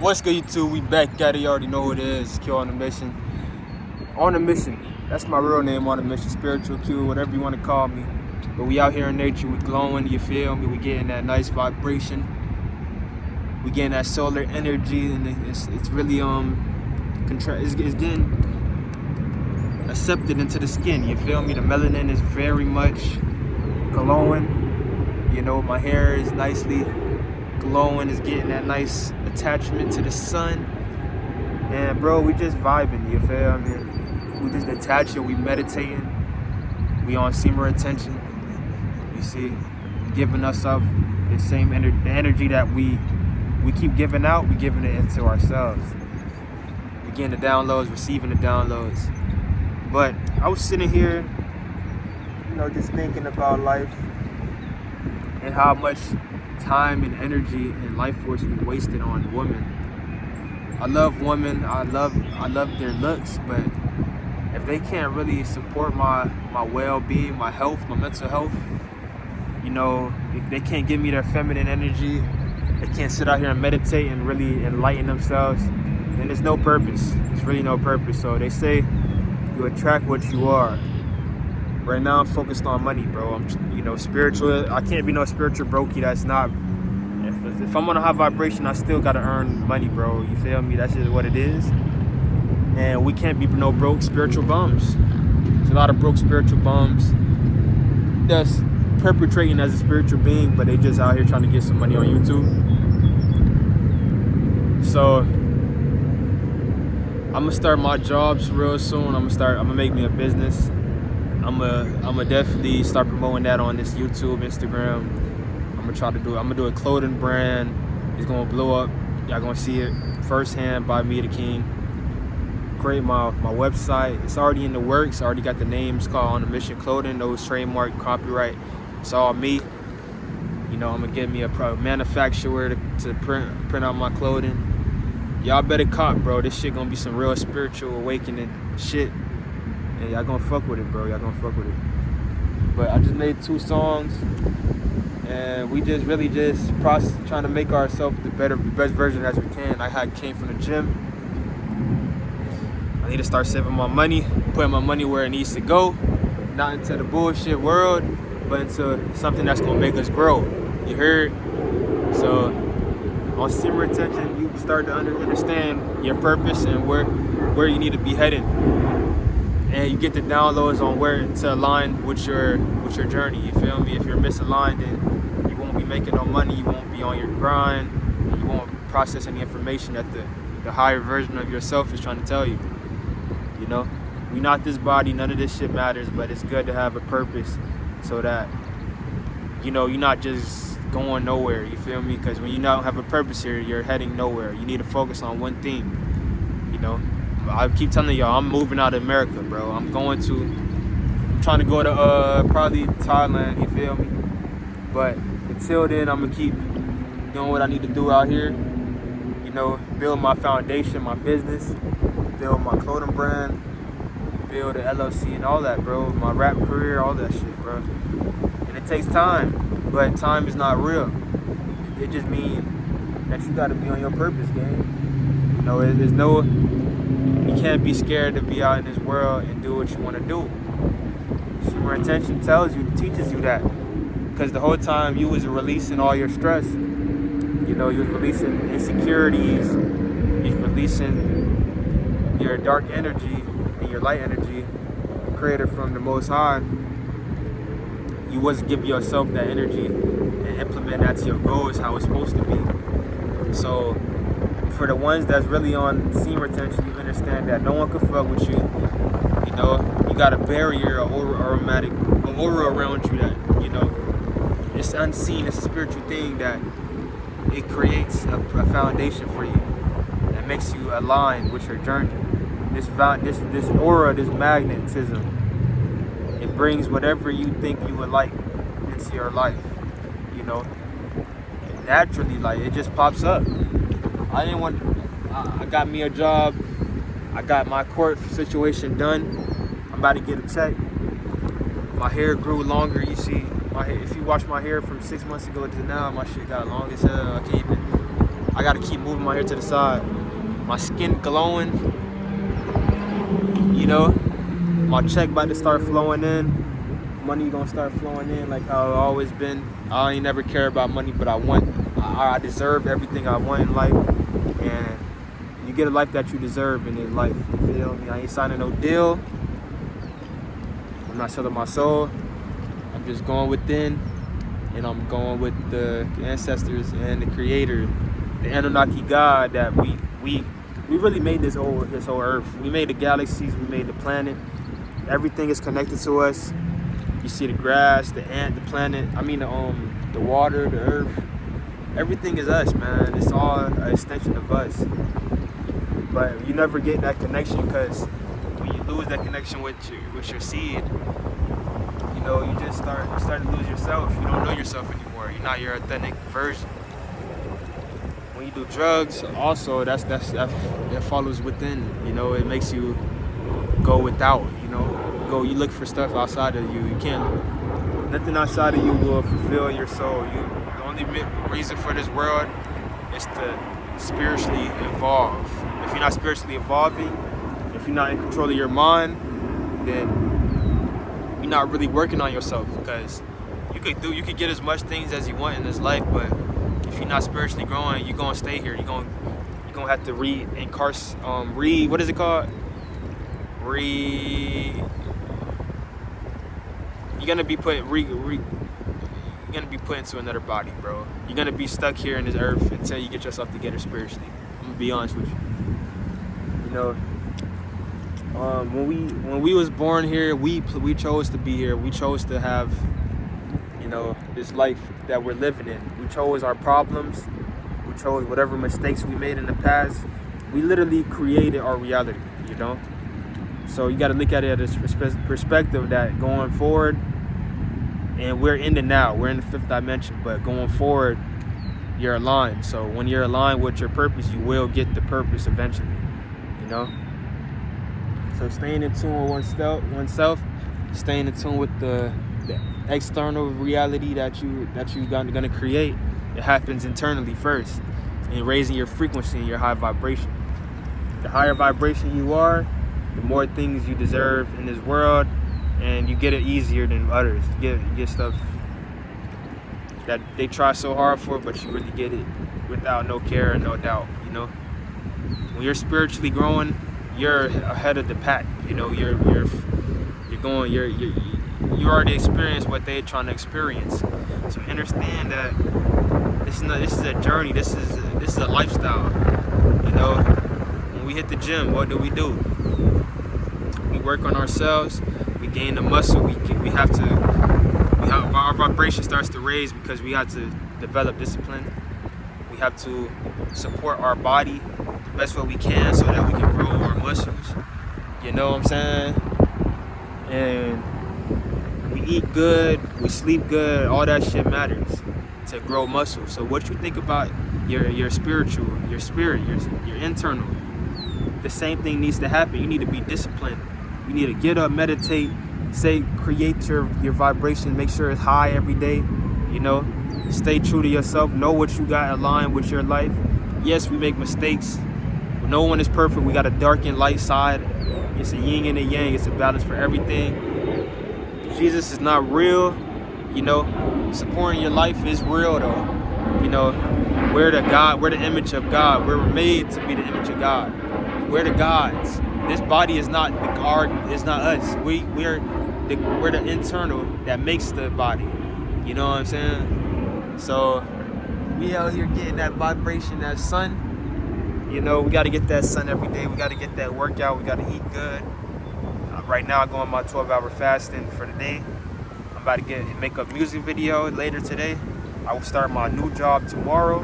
What's good, YouTube? We back at it. You already know who it is. Q on a mission. On a mission. That's my real name, On a Mission. Spiritual Q, whatever you want to call me. But we out here in nature. We glowing. You feel me? We getting that nice vibration. We getting that solar energy, and it's really it's getting accepted into the skin. You feel me? The melanin is very much glowing. You know, my hair is nicely glowing, is getting that nice attachment to the sun. And bro, we just vibing, you feel me? We just detaching, we meditating, we on semen retention. You see, giving us up the same the energy that we keep giving out, we giving it into ourselves. We getting the downloads, receiving the downloads. But I was sitting here, just thinking about life and how much time and energy and life force we wasted on women. I love women, I love their looks, but if they can't really support my well-being, my health, my mental health, if they can't give me their feminine energy, they can't sit out here and meditate and really enlighten themselves, then there's no purpose. There's really no purpose. So they say you attract what you are. Right now I'm focused on money, bro. I'm spiritual. I can't be no spiritual brokey. That's not. If I'm on a high vibration, I still gotta earn money, bro. You feel me? That's just what it is. And we can't be no broke spiritual bums. There's a lot of broke spiritual bums that's perpetrating as a spiritual being, but they just out here trying to get some money on YouTube. So I'm gonna start my jobs real soon. I'm gonna make me a business. I'm gonna definitely start promoting that on this YouTube, Instagram. I'm gonna do a clothing brand. It's gonna blow up. Y'all gonna see it firsthand by me, the King. Create my website. It's already in the works. I already got the names called On a Mission Clothing. Those trademark, copyright. It's all me. I'm gonna get me a manufacturer to print out my clothing. Y'all better cop, bro. This shit gonna be some real spiritual awakening shit. And y'all gonna fuck with it, bro. Y'all gonna fuck with it. But I just made 2 songs, and we just really trying to make ourselves the best version as we can. I came from the gym. I need to start saving my money, putting my money where it needs to go, not into the bullshit world, but into something that's gonna make us grow. You heard? So on semen retention, you start to understand your purpose and where you need to be headed. And you get the downloads on where to align with your journey. You feel me? If you're misaligned, then you won't be making no money. You won't be on your grind. And you won't process any information that the higher version of yourself is trying to tell you. We're not this body. None of this shit matters. But it's good to have a purpose, so that you're not just going nowhere. You feel me? Because when you don't have a purpose here, you're heading nowhere. You need to focus on one thing. I keep telling y'all, I'm moving out of America, bro. I'm trying to go to probably Thailand, you feel me? But until then, I'm gonna keep doing what I need to do out here. Build my foundation, my business, build my clothing brand, build an LLC and all that, bro. My rap career, all that shit, bro. And it takes time, but time is not real. It just means that you gotta be on your purpose, gang. You can't be scared to be out in this world and do what you want to do. Semen retention teaches you that. Because the whole time you was releasing all your stress. You was releasing insecurities. You was releasing your dark energy and your light energy created from the Most High. You wasn't giving yourself that energy and implement that to your goals how it's supposed to be. So for the ones that's really on semen retention, you understand that no one can fuck with you. You got a barrier, an aura around you that, it's unseen. It's a spiritual thing that it creates a foundation for you that makes you align with your journey. This aura, this magnetism, it brings whatever you think you would like into your life. Naturally, like it just pops up. I got me a job. I got my court situation done. I'm about to get a check. My hair grew longer. You see, if you watch my hair from 6 months ago to now, my shit got long as hell. I can't even I gotta keep moving my hair to the side. My skin glowing, you know. My check about to start flowing in. Money gonna start flowing in like how it's always been. I ain't never care about money, but I deserve everything I want in life. And you get a life that you deserve in this life. You feel me? I ain't signing no deal. I'm not selling my soul. I'm just going within, and I'm going with the ancestors and the creator, the Anunnaki God that we really made this whole earth. We made the galaxies, we made the planet. Everything is connected to us. You see the grass, the ant, the planet, the water, the earth. Everything is us, man. It's all an extension of us. But you never get that connection because when you lose that connection with your seed, you know, you just start to lose yourself. You don't know yourself anymore. You're not your authentic version. When you do drugs, also that follows within. You know, it makes you go without. You look for stuff outside of you. You can't. Nothing outside of you will fulfill your soul. The only reason for this world is to spiritually evolve. If you're not spiritually evolving, if you're not in control of your mind, then you're not really working on yourself. Because you could get as much things as you want in this life, but if you're not spiritually growing, you're gonna stay here. You're gonna have to what is it called? You're gonna be put into another body, bro. You're gonna be stuck here in this earth until you get yourself together spiritually. I'm gonna be honest with you. You know, when we was born here, we chose to be here. We chose to have, you know, this life that we're living in. We chose our problems. We chose whatever mistakes we made in the past. We literally created our reality, you know. So you got to look at it as perspective that going forward, and we're in the now, we're in the fifth dimension, but going forward, you're aligned. So when you're aligned with your purpose, you will get the purpose eventually, you know? So staying in tune with oneself, staying in tune with the external reality that you gonna create, it happens internally first, and raising your frequency and your high vibration. The higher vibration you are, the more things you deserve in this world, and you get it easier than others. You get stuff that they try so hard for, but you really get it without no care and no doubt, you know? When you're spiritually growing, you're ahead of the pack, you know? You already experienced what they're trying to experience. So understand that this is a journey, this is a lifestyle, you know? When we hit the gym, what do? We work on ourselves, we gain the muscle, our vibration starts to raise because we have to develop discipline. We have to support our body the best way we can so that we can grow our muscles. You know what I'm saying? And we eat good, we sleep good, all that shit matters to grow muscle. So what you think about your spiritual, your spirit, your internal, the same thing needs to happen. You need to be disciplined. You need to get up, meditate, create your vibration, make sure it's high every day, you know, stay true to yourself, know what you got aligned with your life. Yes, we make mistakes. No one is perfect. We got a dark and light side. It's a yin and a yang. It's a balance for everything. Jesus is not real, you know. Supporting your life is real though. You know, we're the image of God. We're made to be the image of God. We're the gods. This body is not it's not us. We're the internal that makes the body. You know what I'm saying? So we out here getting that vibration, that sun. You know, we got to get that sun every day. We got to get that workout. We got to eat good. Right now, I'm going my 12-hour fasting for the day. I'm about to make a music video later today. I will start my new job tomorrow.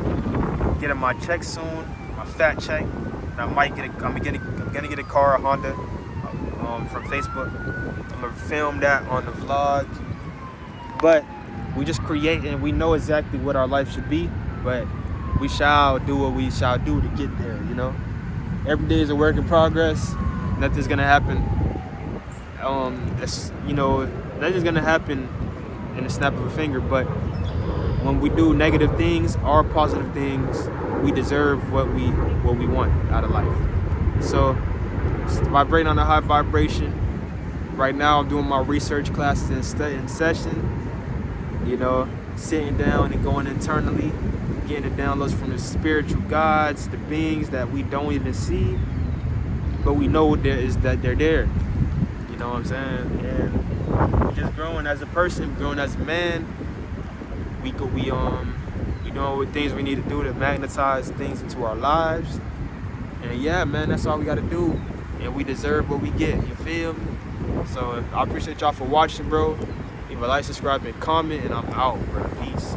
Getting my check soon, my fat check. And I'm gonna get a car, a Honda, from Facebook. I'm gonna film that on the vlog. But we just create, and we know exactly what our life should be. But we shall do what we shall do to get there. You know, every day is a work in progress. Nothing's gonna happen. Nothing's gonna happen in a snap of a finger. But when we do negative things or positive things, we deserve what we want out of life. So vibrating on a high vibration. Right now I'm doing my research classes in session, you know, sitting down and going internally, getting the downloads from the spiritual gods, the beings that we don't even see, but we know that they're there. You know what I'm saying? And we're just growing as a person, growing as a man. We know what things we need to do to magnetize things into our lives. And yeah, man, that's all we gotta do. And we deserve what we get. You feel me? So I appreciate y'all for watching, bro. Leave a like, subscribe, and comment, and I'm out, bro. Peace.